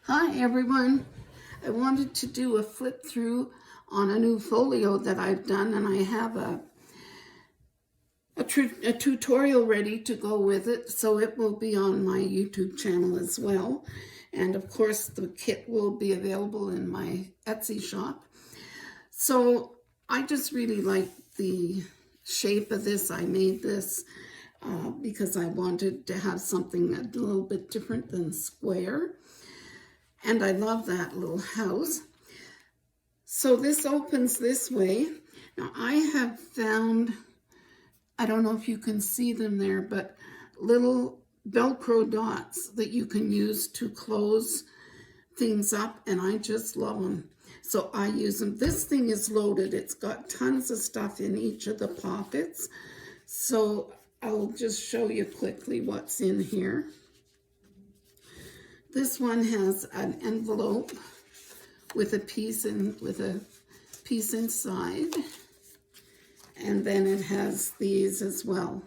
Hi everyone. I wanted to do a flip through on a new folio that I've done, and I have a tutorial ready to go with it, so it will be on my YouTube channel as well. And of course the kit will be available in my Etsy shop. So I just really like the shape of this. I made this because I wanted to have something a little bit different than square. And I love that little house. So this opens this way. Now I have found, I don't know if you can see them there, but little Velcro dots that you can use to close things up, and I just love them. So I use them. This thing is loaded. It's got tons of stuff in each of the pockets. So I'll just show you quickly what's in here. This one has an envelope with a piece inside, and then it has these as well.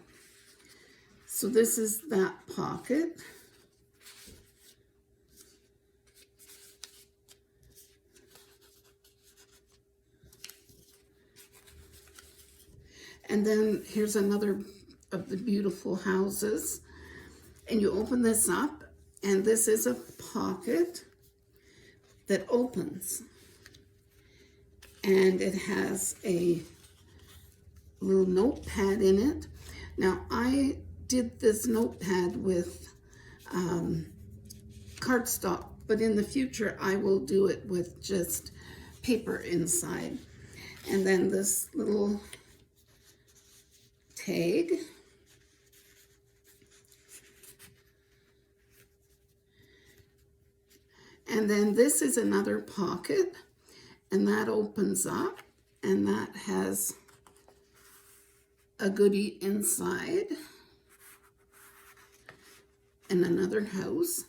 So this is that pocket. And then here's another of the beautiful houses. And you open this up, and this is a pocket that opens. And it has a little notepad in it. Now, I did this notepad with cardstock, but in the future I will do it with just paper inside. And then this little tag. And then this is another pocket, and that opens up, and that has a goodie inside, and another house.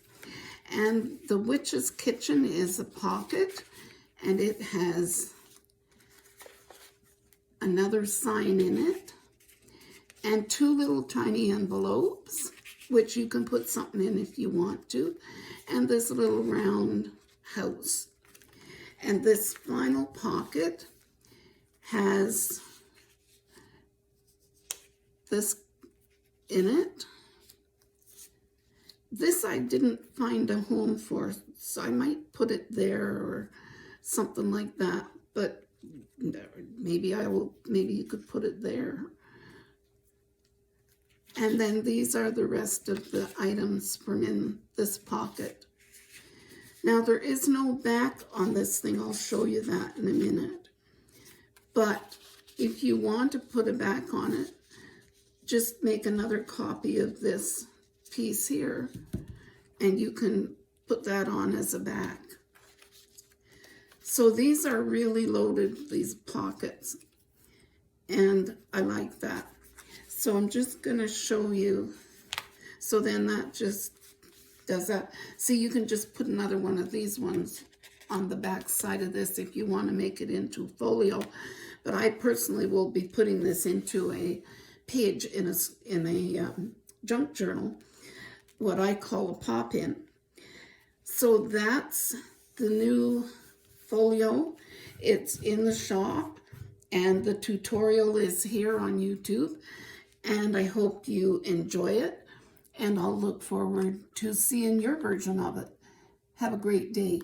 And the witch's kitchen is a pocket, and it has another sign in it, and two little tiny envelopes, which you can put something in if you want to, and this little round house. And this final pocket has this in it. This I didn't find a home for, so I might put it there or something like that, but maybe you could put it there. And then these are the rest of the items from in this pocket. Now there is no back on this thing. I'll show you that in a minute. But if you want to put a back on it, just make another copy of this piece here, and you can put that on as a back. So these are really loaded, these pockets, and I like that. So I'm just going to show you. So then that just does that. See, you can just put another one of these ones on the back side of this if you want to make it into folio. But I personally will be putting this into a page in a junk journal, what I call a pop-in. So that's the new folio. It's in the shop, and the tutorial is here on YouTube. And I hope you enjoy it, and I'll look forward to seeing your version of it. Have a great day.